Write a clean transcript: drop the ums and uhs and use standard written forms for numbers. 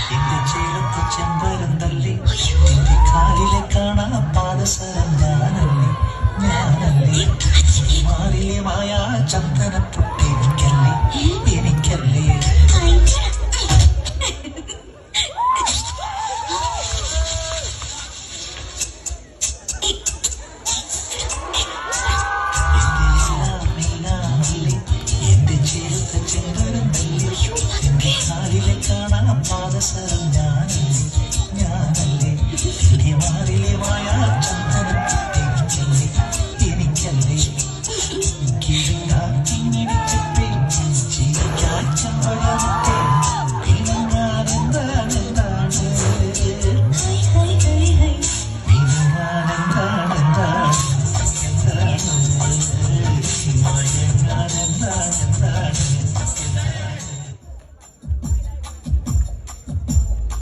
എന്റെ ചേലത്ത് ചെമ്പരം തല്ലി എന്റെ കാലിലെ കാണാ പാദസരം ഞാനല്ലേ മാറിലെ മായ ചന്ദന പൊട്ടി എനിക്കല്ലേ എന്റെ ചേലത്ത് ചെമ്പരം തല്ലി എന്റെ കാലിലെ കാണാ പാദസരം ഞാനല്ലേ